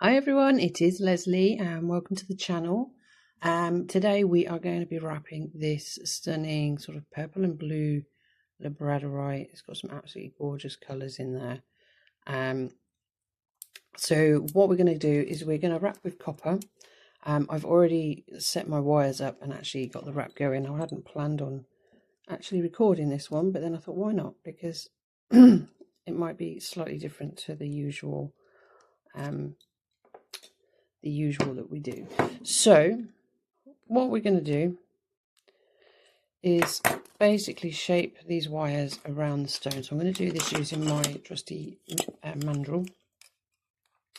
Hi everyone, it is Leslie and welcome to the channel. Today we are going to be wrapping this stunning sort of purple and blue Labradorite. It's got some absolutely gorgeous colours in there. So what we're going to do is we're going to wrap with copper. I've already set my wires up and actually got the wrap going. I hadn't planned on actually recording this one, but then I thought why not, because it might be slightly different to the usual that we do. So what we're going to do is basically shape these wires around the stone. So I'm going to do this using my trusty Mandrel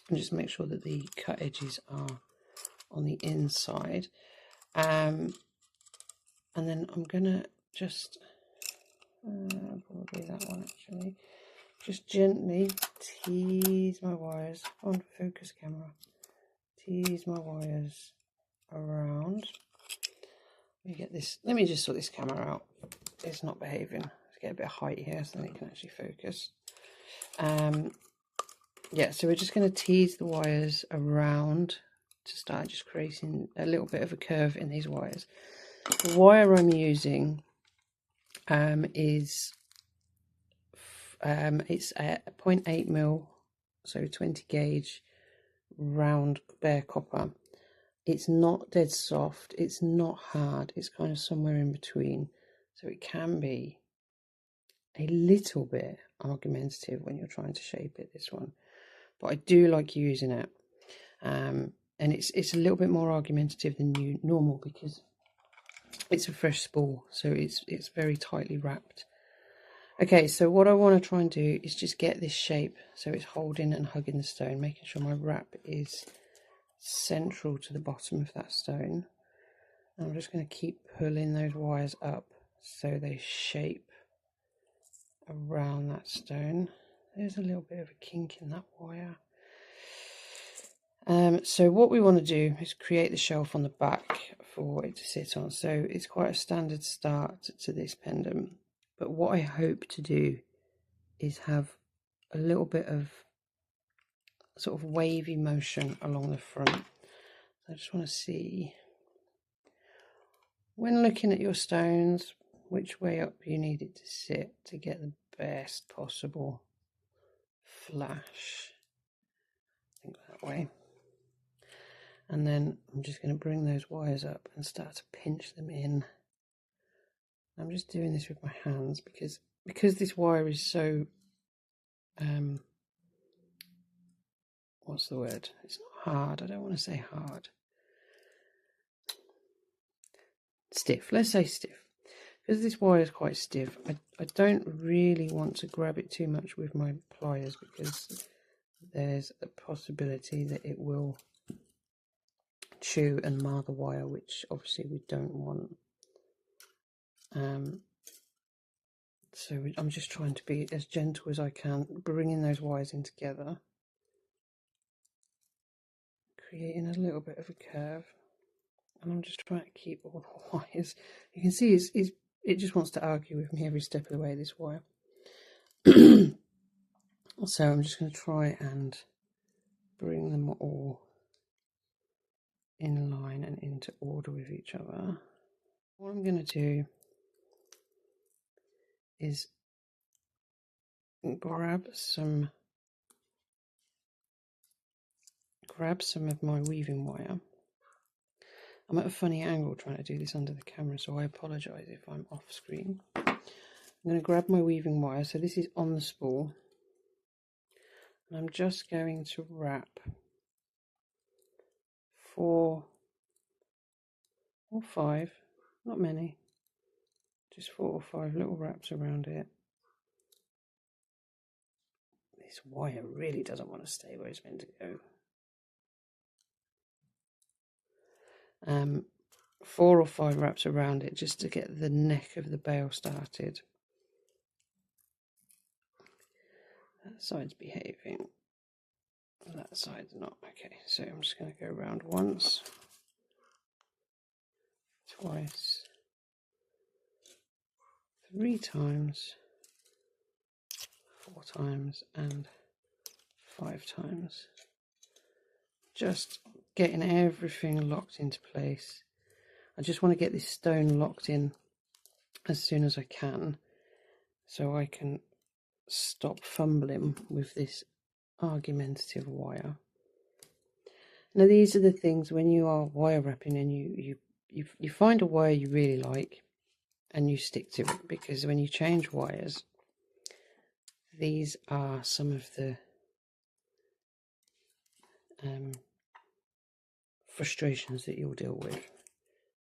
and just make sure that the cut edges are on the inside, and then I'm going to just probably that one actually, just gently tease my wires on focus camera. Tease my wires around. Let me just sort this camera out. It's not behaving. Let's get a bit of height here so then it can actually focus. Yeah, so we're just going to tease the wires around to start just creating a little bit of a curve in these wires. The wire I'm using is it's a 0.8mm, so 20 gauge round bare copper. It's not dead soft, it's not hard, it's kind of somewhere in between, so it can be a little bit argumentative when you're trying to shape it, this one, but I do like using it. And it's a little bit more argumentative than normal because it's a fresh spool, so it's very tightly wrapped. Okay, so what I want to try and do is just get this shape so it's holding and hugging the stone, making sure my wrap is central to the bottom of that stone. And I'm just going to keep pulling those wires up so they shape around that stone. There's a little bit of a kink in that wire. So what we want to do is create the shelf on the back for it to sit on. So it's quite a standard start to this pendant, but what I hope to do is have a little bit of sort of wavy motion along the front. I just want to see, when looking at your stones, which way up you need it to sit to get the best possible flash. I think that way. And then I'm just going to bring those wires up and start to pinch them in. I'm just doing this with my hands because this wire is so what's the word? It's not hard. I don't want to say hard. Stiff. Let's say stiff. Because this wire is quite stiff, I don't really want to grab it too much with my pliers because there's a possibility that it will chew and mar the wire, which obviously we don't want. So I'm just trying to be as gentle as I can, bringing those wires in together, creating a little bit of a curve, and I'm just trying to keep all the wires. You can see it just wants to argue with me every step of the way, this wire. So I'm just going to try and bring them all in line and into order with each other. What I'm going to do is grab some of my weaving wire. I'm at a funny angle trying to do this under the camera, so I apologise if I'm off screen. I'm going to grab my weaving wire, so this is on the spool, and I'm just going to wrap 4 or 5, not many, just 4 or 5 little wraps around it. This wire really doesn't want to stay where it's meant to go. 4 or 5 wraps around it just to get the neck of the bale started. That side's behaving, that side's not. Okay, so I'm just going to go around once, twice, 3 times, 4 times, and 5 times. just getting everything locked into place. I just want to get this stone locked in as soon as I can, so I can stop fumbling with this argumentative wire. Now these are the things when you are wire wrapping and you find a wire you really like and you stick to it, because when you change wires, these are some of the frustrations that you'll deal with,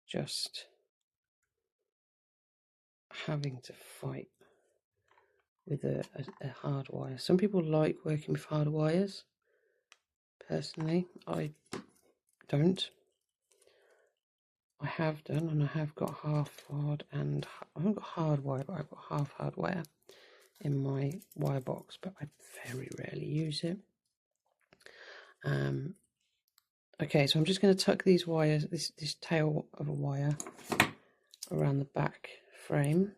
just having to fight with a hard wire. Some people like working with hard wires. Personally, I don't. I have done, and I have got half hard, and I haven't got hard wire, but I've got half hard wire in my wire box, but I very rarely use it. Okay, so I'm just going to tuck these wires, this tail of a wire, around the back frame.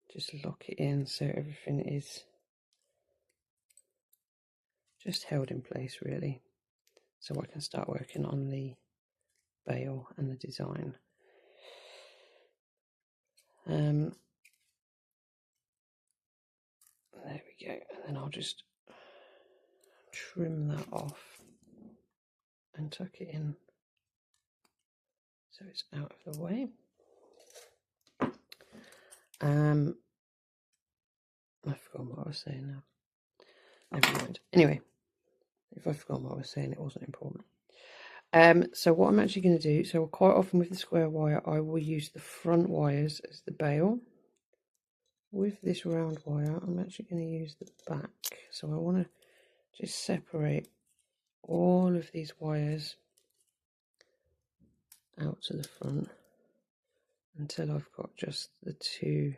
Just lock it in so everything is just held in place, really, so I can start working on the bail and the design. There we go, and then I'll just trim that off and tuck it in so it's out of the way. I've forgotten what I was saying now. Never mind. Anyway, if I've forgotten what I was saying, it wasn't important. So what I'm actually going to do, so quite often with the square wire, I will use the front wires as the bail. With this round wire, I'm actually going to use the back. So I want to just separate all of these wires out to the front until I've got just the two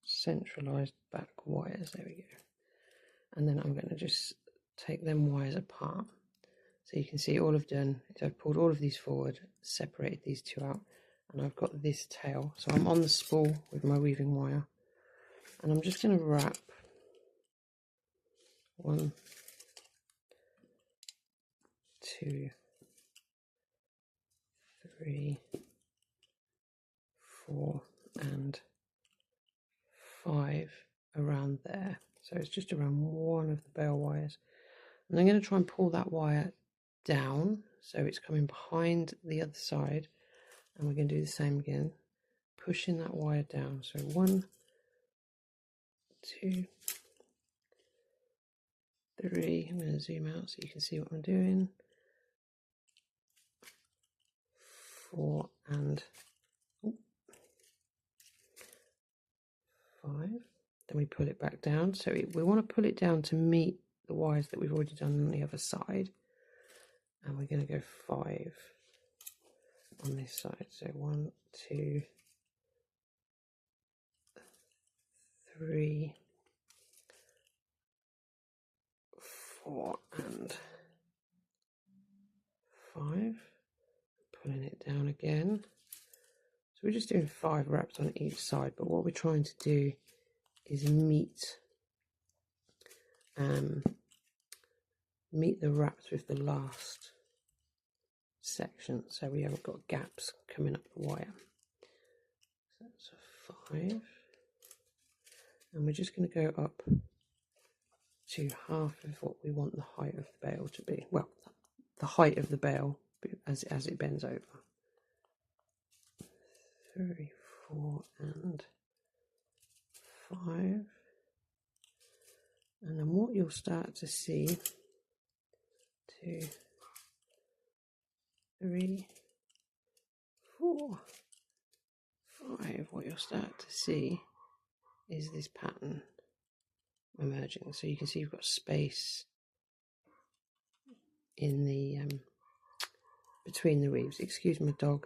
centralized back wires. There we go. And then I'm going to just take them wires apart. So you can see all I've done is I've pulled all of these forward, separated these two out, and I've got this tail. So I'm on the spool with my weaving wire, and I'm just going to wrap 1, 2, 3, 4, and 5 around there. So it's just around one of the bail wires. And I'm going to try and pull that wire down so it's coming behind the other side, and we're going to do the same again, pushing that wire down. So 1, 2, 3. I'm going to zoom out so you can see what I'm doing. 4 and 5. Then we pull it back down. So we want to pull it down to meet the wires that we've already done on the other side. And we're going to go 5 on this side. So 1, 2, 3, 4 and 5. Pulling it down again. So we're just doing 5 wraps on each side, but what we're trying to do is meet the wraps with the last section, so we haven't got gaps coming up the wire. So that's a 5, and we're just going to go up to half of what we want the height of the bail to be. Well, the height of the bail as it bends over. 3, 4 and 5. And then what you'll start to see, 2, 3, 4, 5, what you'll start to see is this pattern emerging. So you can see you've got space in the between the reeves. Excuse my dog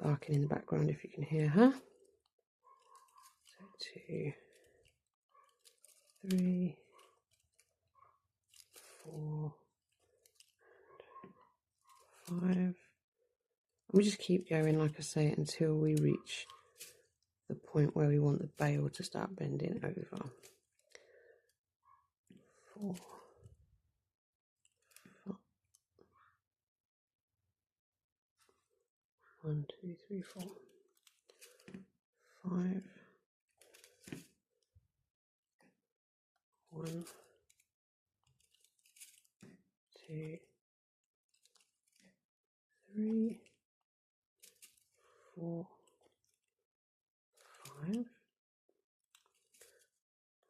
barking in the background if you can hear her. So 2, 3, 4 and 5. And we just keep going, like I say, until we reach the point where we want the bail to start bending over. 4, 1, 2, 3, 4, 5. 1, 2, 3, 4, 5.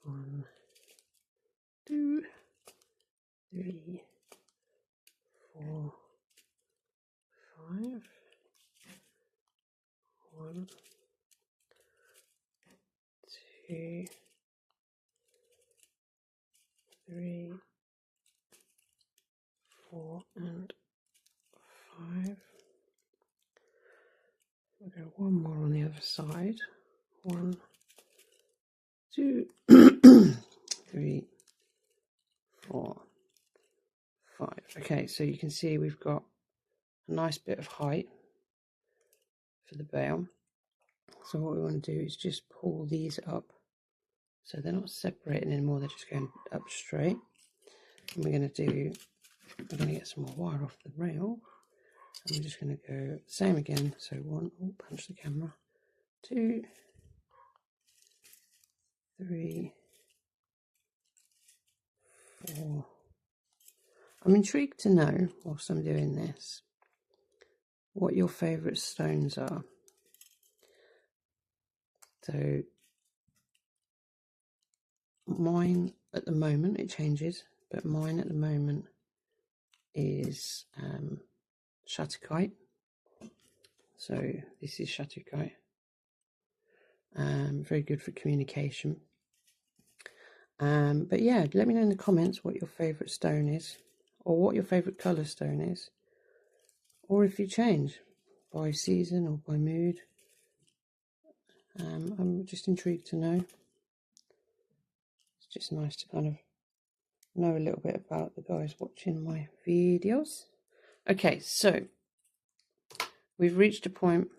1, 2, 3, 4, 5. 1, 2, 3, 4, and 5. We'll go one more on the other side. 1, 2, 3, 4, 5. Okay, so you can see we've got a nice bit of height for the bail. So what we want to do is just pull these up so they're not separating anymore, they're just going up straight. And we're going to get some more wire off the rail, and we're just going to go same again. So 1, punch the camera, 2, 3, 4. I'm intrigued to know, whilst I'm doing this, what your favourite stones are. So mine at the moment, it changes, but mine at the moment is Shatterkite. So this is Shatterkite. Very good for communication. But yeah, let me know in the comments what your favourite stone is, or what your favourite colour stone is, or if you change by season or by mood. I'm just intrigued to know. It's just nice to kind of know a little bit about the guys watching my videos. Okay, so we've reached a point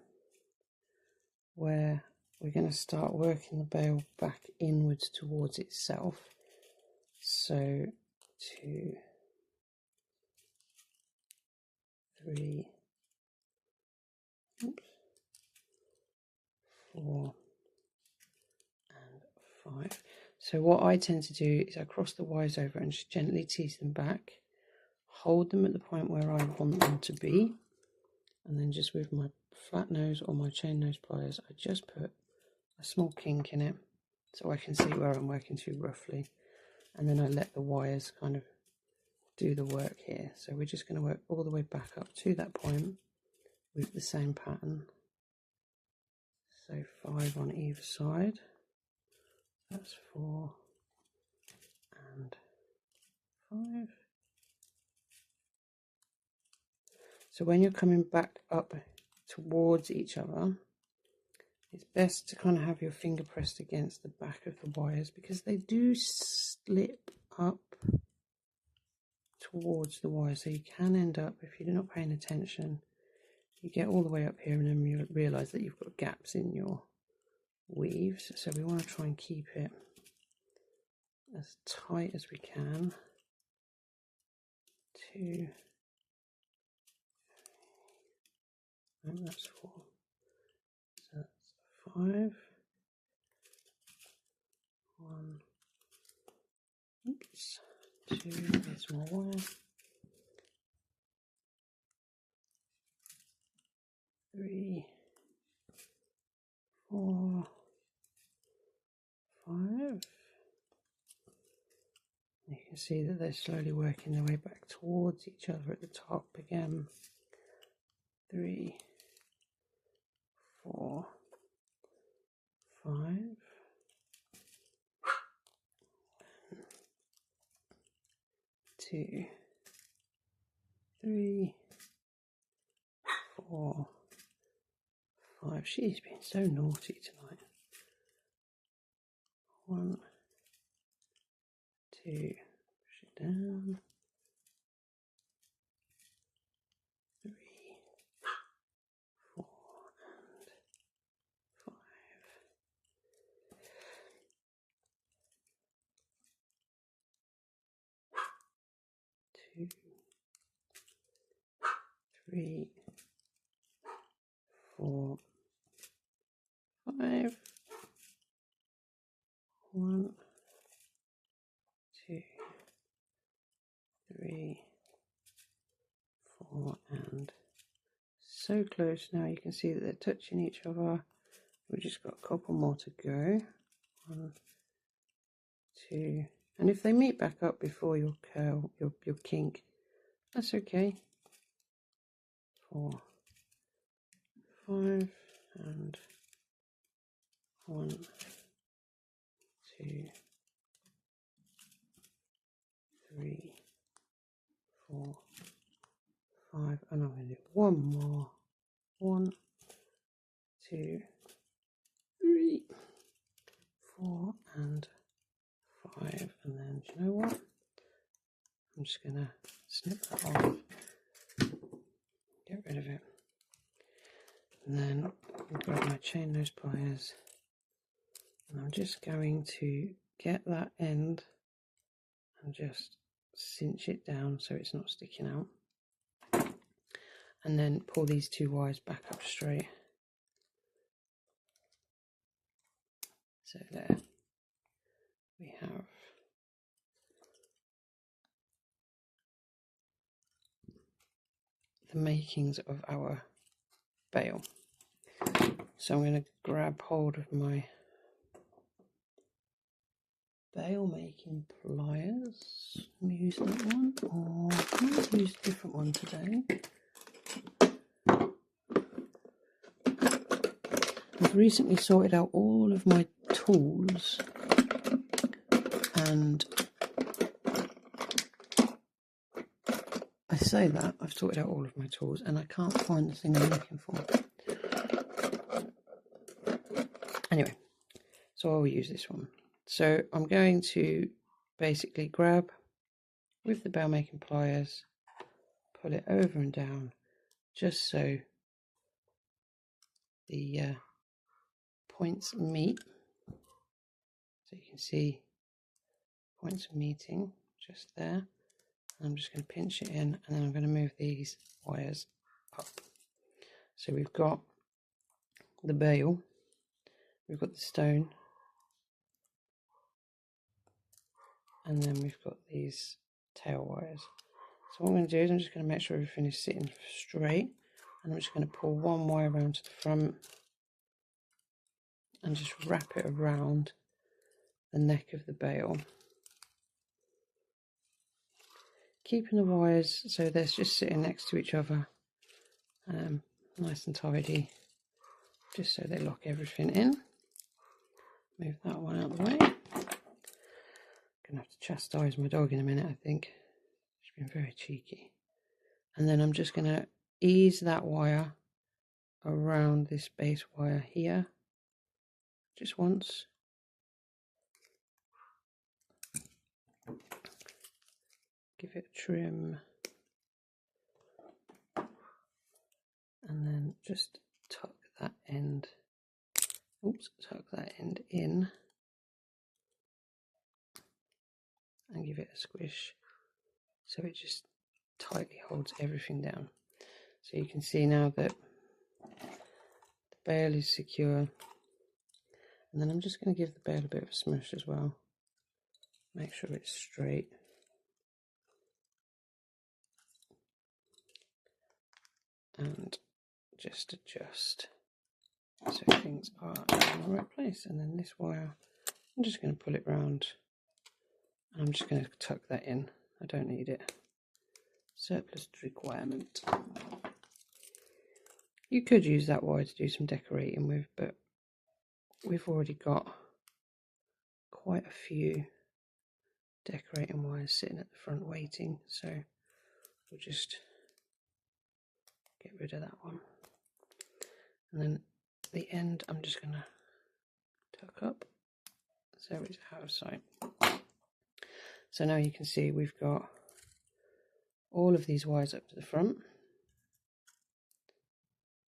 where we're going to start working the bail back inwards towards itself. So 2, 3, 4, and 5. So what I tend to do is I cross the wires over and just gently tease them back, hold them at the point where I want them to be, and then just with my flat nose or my chain nose pliers, I just put a small kink in it so I can see where I'm working to roughly, and then I let the wires kind of do the work here. So we're just going to work all the way back up to that point with the same pattern. So 5 on either side. That's 4 and 5. So when you're coming back up towards each other, it's best to kind of have your finger pressed against the back of the wires, because they do slip up towards the wire. So you can end up, if you're not paying attention, you get all the way up here and then you realise that you've got gaps in your weaves. So we want to try and keep it as tight as we can. 2, and that's 4. So that's 5. 1. Oops. 2. There's more wire. 3, 4, 5. You can see that they're slowly working their way back towards each other at the top again. 3, 4, 5. 2, 3, 4, 5. She's been so naughty tonight. 1, 2, push it down. 3, 4, and 5. 2, 3, 4, 5, 1, 2, 3, 4, and so close now. You can see that they're touching each other. We've just got a couple more to go. 1, 2, and if they meet back up before your curl, your kink, that's okay. 4, 5, and 1, 2, 3, 4, 5, and I'm going to do one more. 1, 2, 3, 4, and 5, and then do you know what? I'm just going to snip that off, get rid of it, and then I'll grab my chain nose pliers, and I'm just going to get that end and just cinch it down so it's not sticking out, and then pull these 2 wires back up straight. So there we have the makings of our bail. So I'm going to grab hold of my bail making pliers. I'm going to use that one, or I'm going to use a different one today. I've recently sorted out all of my tools, and I say that I've sorted out all of my tools and I can't find the thing I'm looking for. Anyway, so I'll use this one. So I'm going to basically grab with the bail making pliers, pull it over and down just so the points meet. So you can see points are meeting just there. I'm just going to pinch it in, and then I'm going to move these wires up. So we've got the bail, we've got the stone, and then we've got these tail wires. So what I'm going to do is I'm just going to make sure everything is sitting straight, and I'm just going to pull one wire around to the front and just wrap it around the neck of the bail, keeping the wires so they're just sitting next to each other, nice and tidy, just so they lock everything in. Move that one out of the way. Gonna have to chastise my dog in a minute, I think. She's been very cheeky. And then I'm just gonna ease that wire around this base wire here, just once. Give it a trim, and then just tuck that end. Oops, tuck that end in and give it a squish so it just tightly holds everything down. So you can see now that the bail is secure, and then I'm just going to give the bail a bit of a smush as well. Make sure it's straight. And just adjust so things are in the right place. And then this wire, I'm just going to pull it round, and I'm just going to tuck that in. I don't need it. Surplus requirement. You could use that wire to do some decorating with, but we've already got quite a few decorating wires sitting at the front waiting, so we'll just get rid of that one. And then the end I'm just going to tuck up so it's out of sight. So now you can see we've got all of these wires up to the front,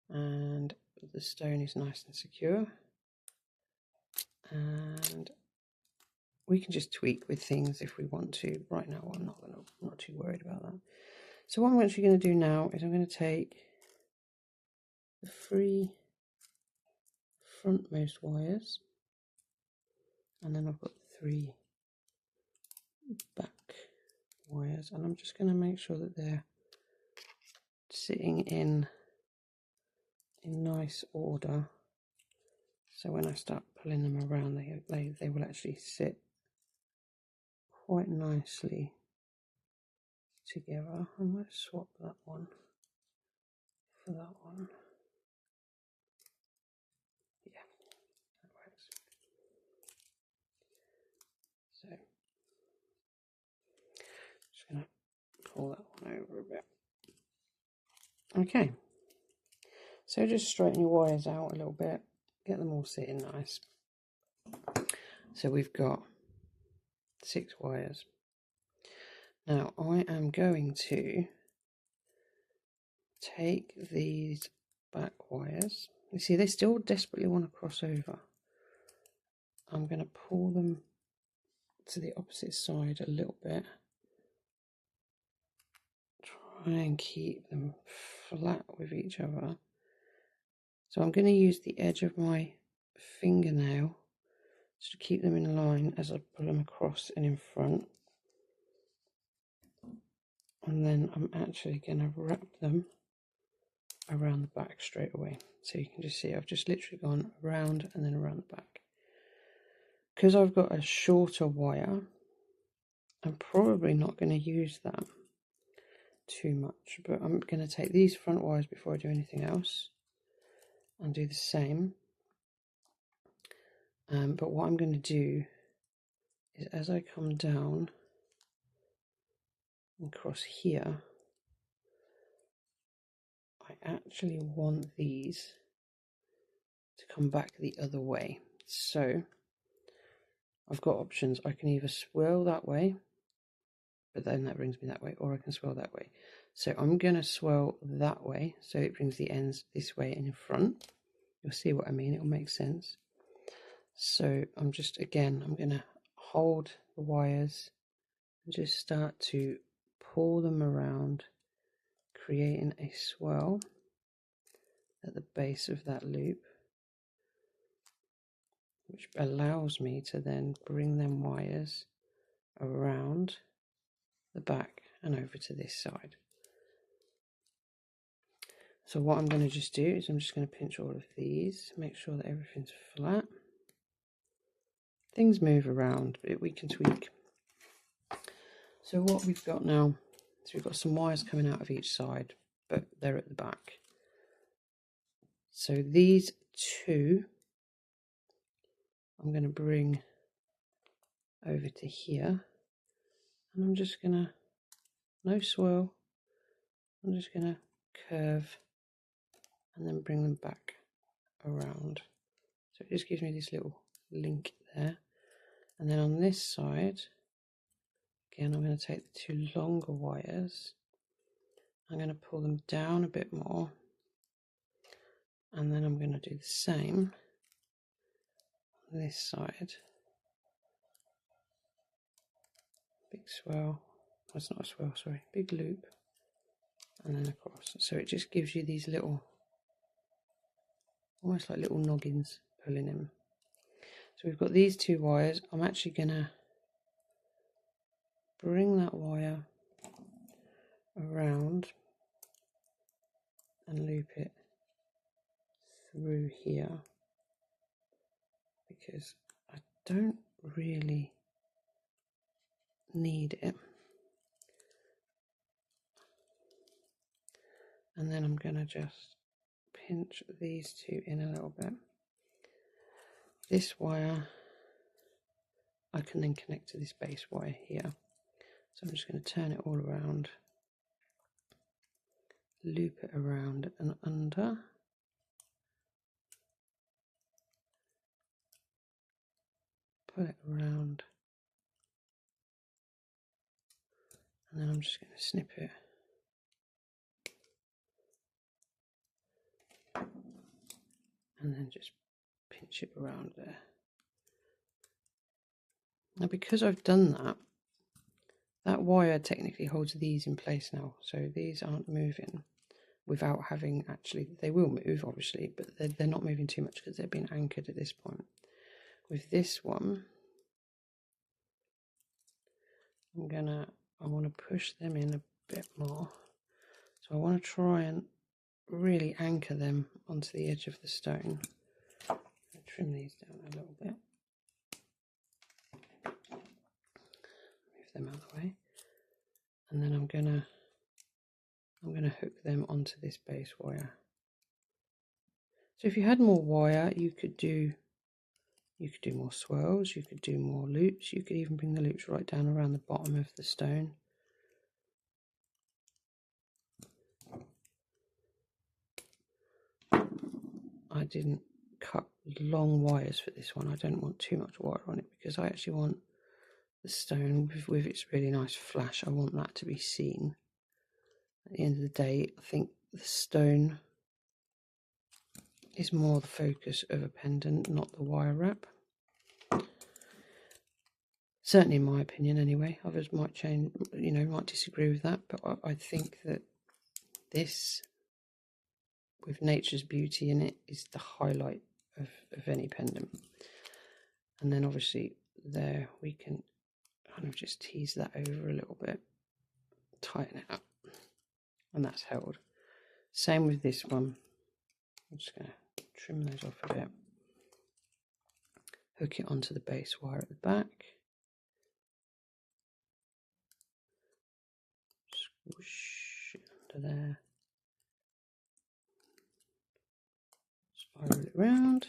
and the stone is nice and secure, and we can just tweak with things if we want to. Right now I'm not too worried about that. So what I'm actually going to do now is I'm going to take the 3 frontmost wires, and then I've got 3 back wires, and I'm just going to make sure that they're sitting in nice order, so when I start pulling them around they will actually sit quite nicely together. I might swap that one for that one. Yeah, that works. So just going to pull that one over a bit. Okay, so just straighten your wires out a little bit, get them all sitting nice. So we've got 6 wires. Now I am going to take these back wires. You see, they still desperately want to cross over. I'm going to pull them to the opposite side a little bit. Try and keep them flat with each other. So I'm going to use the edge of my fingernail to keep them in line as I pull them across and in front. And then I'm actually going to wrap them around the back straight away. So you can just see I've just literally gone around and then around the back. Because I've got a shorter wire, I'm probably not going to use that too much, but I'm going to take these front wires before I do anything else and do the same. But what I'm going to do is, as I come down and cross here, I actually want these to come back the other way. So I've got options. I can either swirl that way, but then that brings me that way, or I can swirl that way. So I'm going to swirl that way, so it brings the ends this way and in front. You'll see what I mean, it'll make sense. So I'm just, again, I'm going to hold the wires and just start to pull them around, creating a swirl at the base of that loop, which allows me to then bring them wires around the back and over to this side. So what I'm going to just do is I'm just going to pinch all of these, make sure that everything's flat. Things move around, but we can tweak. So what we've got now, so we've got some wires coming out of each side, but they're at the back. So these 2, I'm going to bring over to here, and I'm just going to, no swirl, I'm just going to curve and then bring them back around. So it just gives me this little link there. And then on this side, again, I'm going to take the 2 longer wires, I'm going to pull them down a bit more, and then I'm going to do the same on this side. Big swirl, that's not a swirl, sorry, big loop, and then across. So it just gives you these little, almost like little noggins pulling in. So we've got these 2 wires. I'm actually going to bring that wire around and loop it through here, because I don't really need it. And then I'm going to just pinch these 2 in a little bit. This wire I can then connect to this base wire here. So I'm just going to turn it all around, loop it around and under, pull it around, and then I'm just going to snip it and then just pinch it around there. Now because I've done that, that wire technically holds these in place now, so these aren't moving. without having actually, they will move obviously, but they're not moving too much because they've been anchored at this point. With this one, I want to push them in a bit more. So I want to try and really anchor them onto the edge of the stone. I'll trim these down a little bit. Move them out of the way. And then I'm gonna hook them onto this base wire. So if you had more wire, you could do more swirls, you could do more loops, you could even bring the loops right down around the bottom of the stone. I didn't cut long wires for this one. I don't want too much wire on it because I actually want the stone with its really nice flash. I want that to be seen. At the end of the day, I think the stone is more the focus of a pendant, not the wire wrap. Certainly in my opinion anyway. Others might change, might disagree with that, but I think that this, with nature's beauty in it, is the highlight of any pendant. And then obviously there we can kind of just tease that over a little bit, tighten it up, and that's held. Same with this one. I'm just going to trim those off a bit, hook it onto the base wire at the back, swoosh it under there, spiral it round,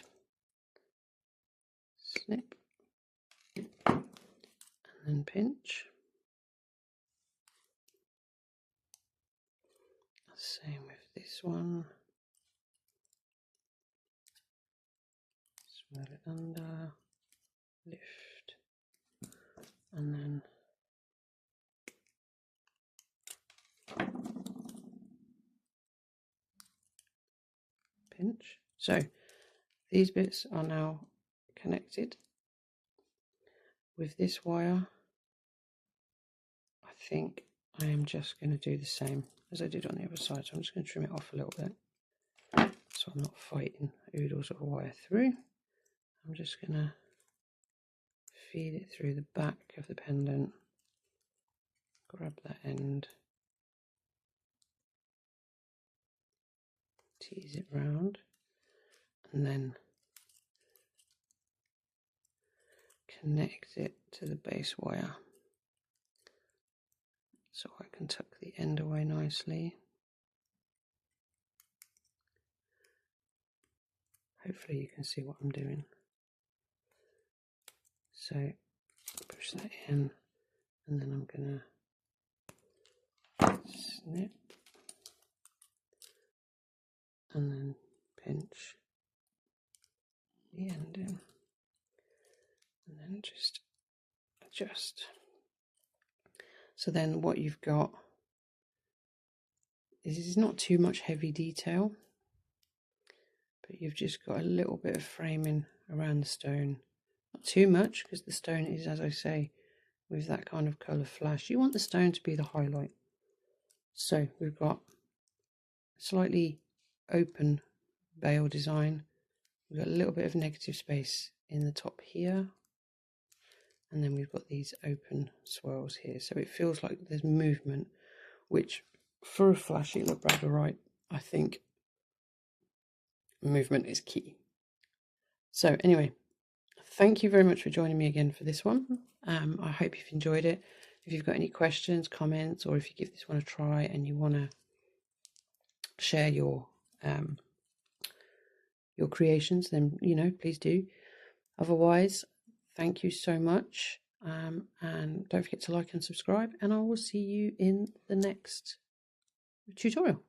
snip, and then pinch. Same with this one. Swirl it under, lift, and then pinch. So these bits are now connected. With this wire, I think I am just going to do the same as I did on the other side. So I'm just going to trim it off a little bit so I'm not fighting oodles of wire through. I'm just going to feed it through the back of the pendant, grab that end, tease it round, and then connect it to the base wire so I can tuck the end away nicely. Hopefully you can see what I'm doing. So push that in, and then I'm going to snip and then pinch the end in, and then just adjust. So then what you've got is not too much heavy detail, but you've just got a little bit of framing around the stone. Not too much, because the stone is, as I say, with that kind of colour flash. You want the stone to be the highlight. So we've got a slightly open bail design. We've got a little bit of negative space in the top here. And then we've got these open swirls here. So it feels like there's movement, which for a flashy Labradorite, I think movement is key. So anyway, thank you very much for joining me again for this one. I hope you've enjoyed it. If you've got any questions, comments, or if you give this one a try and you want to share your creations, then please do. Otherwise, thank you so much, and don't forget to like and subscribe, and I will see you in the next tutorial.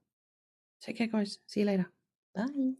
Take care, guys. See you later. Bye.